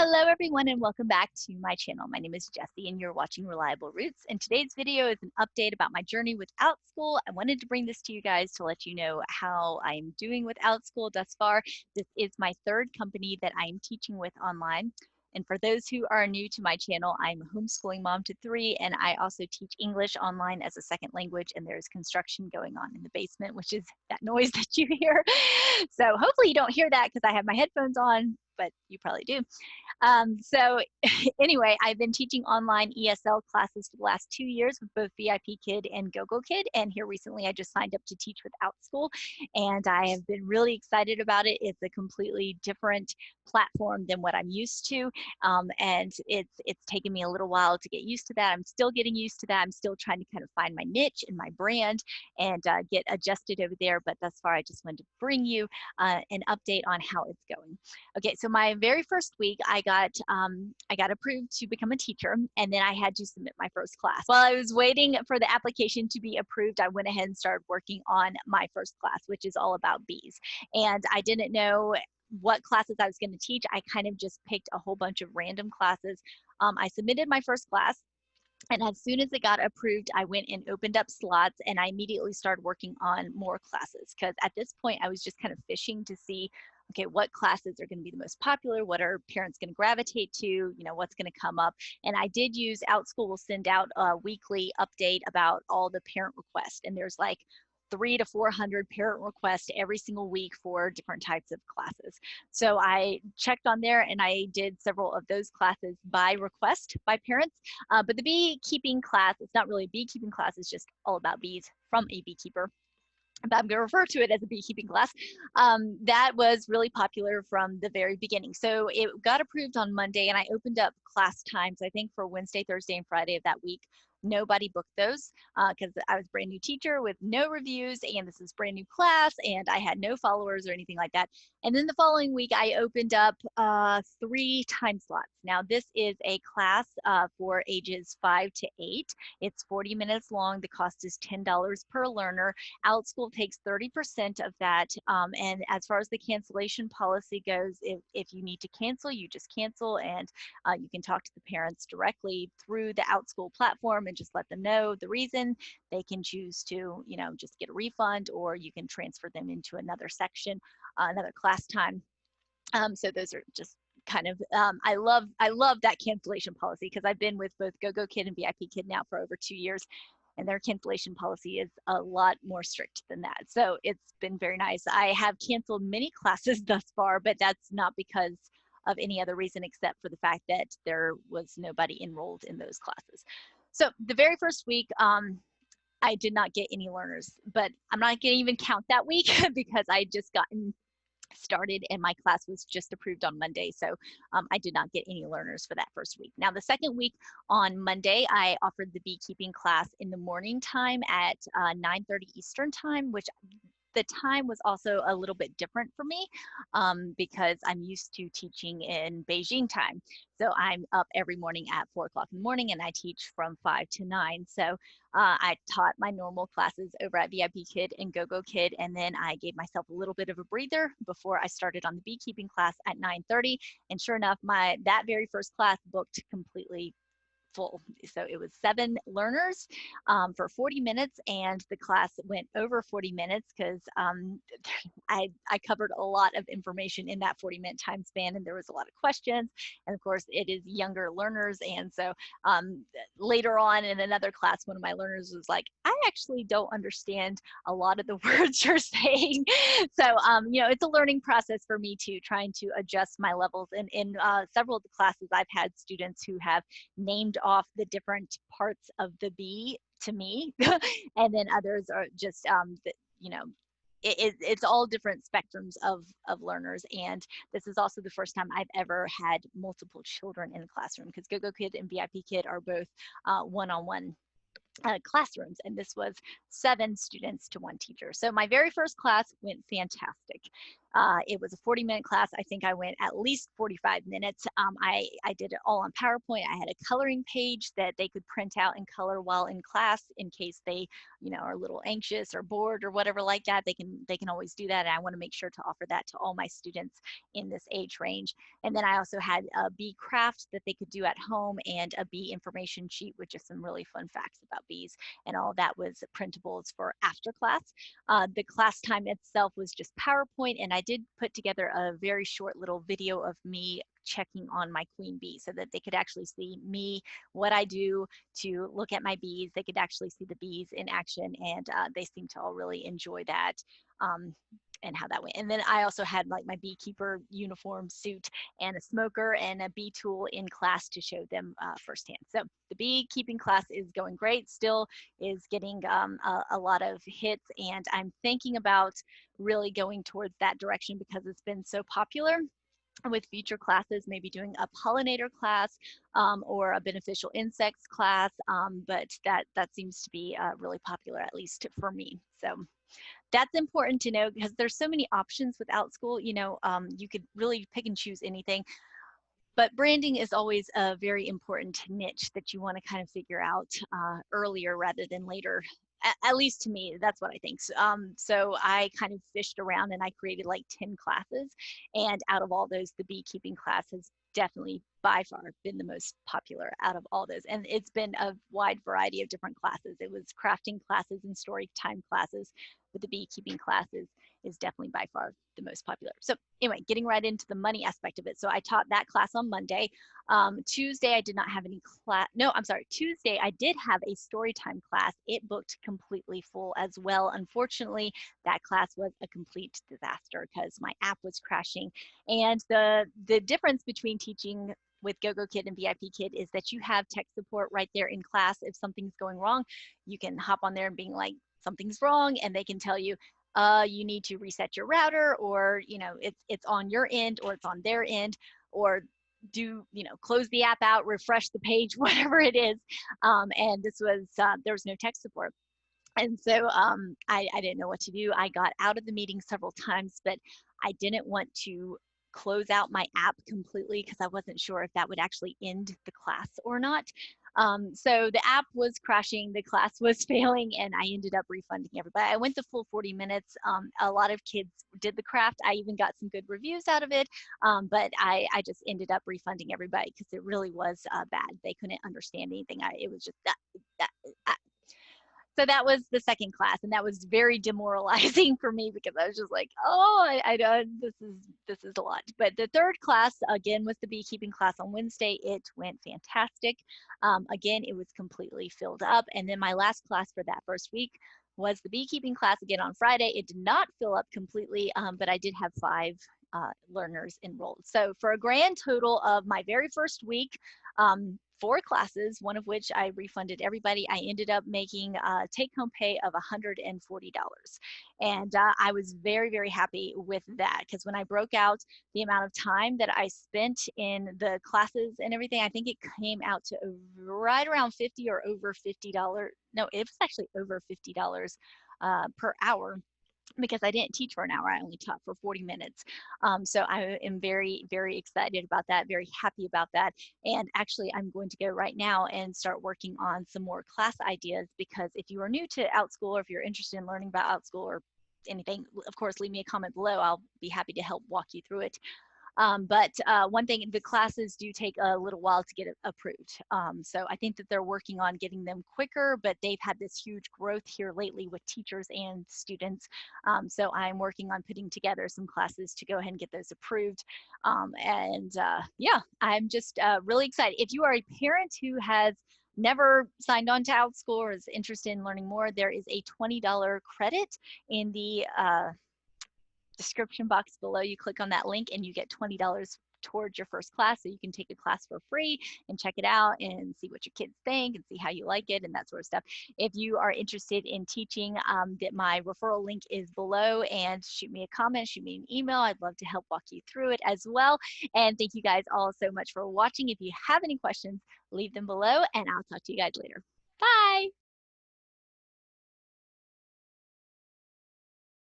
Hello everyone and welcome back to my channel. My name is Jessie and you're watching Reliable Roots, and today's video is an update about my journey with Outschool. I wanted to bring this to you guys to let you know how I'm doing with Outschool thus far. This is my third company that I'm teaching with online. And for those who are new to my channel, I'm a homeschooling mom to 3, and I also teach English online as a second language, and there's construction going on in the basement, which is that noise that you hear. So hopefully you don't hear that because I have my headphones on, but you probably do. So anyway, I've been teaching online ESL classes for the last 2 years with both VIP Kid and GoGo Kid. And here recently, I just signed up to teach with Outschool, and I have been really excited about it. It's a completely different platform than what I'm used to. And it's taken me a little while to get used to that. I'm still getting used to that. I'm still trying to kind of find my niche and my brand and get adjusted over there. But thus far, I just wanted to bring you an update on how it's going. Okay, so my very first week, I got approved to become a teacher, and then I had to submit my first class. While I was waiting for the application to be approved, I went ahead and started working on my first class, which is all about bees. And I didn't know what classes I was going to teach. I kind of just picked a whole bunch of random classes. I submitted my first class, and as soon as it got approved, I went and opened up slots, and I immediately started working on more classes, because at this point I was just kind of fishing to see, okay, what classes are going to be the most popular? What are parents going to gravitate to? You know, what's going to come up? And I did use Outschool will send out a weekly update about all the parent requests, and there's like 300 to 400 parent requests every single week for different types of classes. So I checked on there, and I did several of those classes by request by parents. But the beekeeping class, it's not really a beekeeping class, it's just all about bees from a beekeeper. But I'm going to refer to it as a beekeeping class. That was really popular from the very beginning. So it got approved on Monday, and I opened up class times, I think, for Wednesday, Thursday, and Friday of that week. Nobody booked those because I was a brand new teacher with no reviews, and this is brand new class, and I had no followers or anything like that. And then the following week, I opened up 3 time slots. Now, this is a class for ages 5 to 8. It's 40 minutes long. The cost is $10 per learner. Outschool takes 30% of that. And as far as the cancellation policy goes, if you need to cancel, you just cancel, and you can talk to the parents directly through the Outschool platform and just let them know the reason. They can choose to, you know, just get a refund, or you can transfer them into another section, another class time. So those are just kind of, I love that cancellation policy, because I've been with both GoGo Kid and VIP Kid now for over 2 years, and their cancellation policy is a lot more strict than that. So it's been very nice. I have canceled many classes thus far, but that's not because of any other reason except for the fact that there was nobody enrolled in those classes. So the very first week, I did not get any learners, but I'm not going to even count that week because I just gotten started and my class was just approved on Monday. So I did not get any learners for that first week. Now, the second week on Monday, I offered the beekeeping class in the morning time at 9:30 Eastern time, which the time was also a little bit different for me because I'm used to teaching in Beijing time. So I'm up every morning at 4 o'clock in the morning, and I teach from 5 to 9. So I taught my normal classes over at VIP Kid and GoGo Kid, and then I gave myself a little bit of a breather before I started on the beekeeping class at 9:30. And sure enough, that very first class booked completely full. So it was 7 learners for 40 minutes, and the class went over 40 minutes because I covered a lot of information in that 40-minute time span, and there was a lot of questions. And of course, it is younger learners. And so later on in another class, one of my learners was like, I actually don't understand a lot of the words you're saying. So, you know, it's a learning process for me too, trying to adjust my levels. And in several of the classes, I've had students who have named off the different parts of the bee to me, and then others are just, you know, it's all different spectrums of learners. And this is also the first time I've ever had multiple children in the classroom, because GoGo Kid and VIP Kid are both one-on-one classrooms, and this was 7 students to 1 teacher. So my very first class went fantastic. It was a 40-minute class. I think I went at least 45 minutes. I did it all on PowerPoint. I had a coloring page that they could print out and color while in class in case they, are a little anxious or bored or whatever like that. They can always do that. And I want to make sure to offer that to all my students in this age range. And then I also had a bee craft that they could do at home and a bee information sheet with just some really fun facts about bees. And all that was printables for after class. The class time itself was just PowerPoint, and I did put together a very short little video of me checking on my queen bee so that they could actually see me, what I do to look at my bees. They could actually see the bees in action, and they seemed to all really enjoy that. And how that went. And then I also had like my beekeeper uniform suit and a smoker and a bee tool in class to show them firsthand. So the beekeeping class is going great, still is getting a lot of hits, and I'm thinking about really going towards that direction because it's been so popular. With future classes, maybe doing a pollinator class or a beneficial insects class, but that seems to be really popular, at least for me. So that's important to know because there's so many options with Outschool. You could really pick and choose anything. But branding is always a very important niche that you want to kind of figure out earlier rather than later. At least to me, that's what I think. So I kind of fished around and I created like 10 classes. And out of all those, the beekeeping class has definitely by far been the most popular out of all those. And it's been a wide variety of different classes. It was crafting classes and story time classes, but the beekeeping classes is definitely by far the most popular. So anyway, getting right into the money aspect of it. So I taught that class on Monday. Tuesday, I did not have any class. No, I'm sorry. Tuesday, I did have a story time class. It booked completely full as well. Unfortunately, that class was a complete disaster because my app was crashing. And the difference between teaching with GoGo Kid and VIP Kid is that you have tech support right there in class. If something's going wrong, you can hop on there and being like, something's wrong, and they can tell you, you need to reset your router, or it's on your end or it's on their end, or close the app out, refresh the page, whatever it is. And this was there was no tech support. And so I didn't know what to do. I got out of the meeting several times, but I didn't want to close out my app completely because I wasn't sure if that would actually end the class or not. So the app was crashing, the class was failing, and I ended up refunding everybody. I went the full 40 minutes. A lot of kids did the craft. I even got some good reviews out of it, but I just ended up refunding everybody because it really was bad. They couldn't understand anything. It was just that. So that was the second class, and that was very demoralizing for me because I was just like, oh, I don't, this is a lot. But the third class, again, was the beekeeping class on Wednesday. It went fantastic. Again, it was completely filled up. And then my last class for that first week was the beekeeping class again on Friday. It did not fill up completely, but I did have 5 learners enrolled. So for a grand total of my very first week, 4 classes, one of which I refunded everybody, I ended up making a take-home pay of $140. And I was very, very happy with that because when I broke out the amount of time that I spent in the classes and everything, I think it came out to right around $50 or over $50. No, it was actually over $50 per hour, because I didn't teach for an hour. I only taught for 40 minutes. So I am very, very excited about that, very happy about that. And actually, I'm going to go right now and start working on some more class ideas, because if you are new to Outschool, or if you're interested in learning about Outschool or anything, of course, leave me a comment below. I'll be happy to help walk you through it. But one thing, the classes do take a little while to get approved. So I think that they're working on getting them quicker, but they've had this huge growth here lately with teachers and students. So I'm working on putting together some classes to go ahead and get those approved. Yeah, I'm just really excited. If you are a parent who has never signed on to Outschool or is interested in learning more, there is a $20 credit in the description box below. You click on that link and you get $20 towards your first class, so you can take a class for free and check it out and see what your kids think and see how you like it and that sort of stuff. If you are interested in teaching, that my referral link is below, and shoot me a comment, shoot me an email. I'd love to help walk you through it as well. And thank you guys all so much for watching. If you have any questions, leave them below, and I'll talk to you guys later. Bye.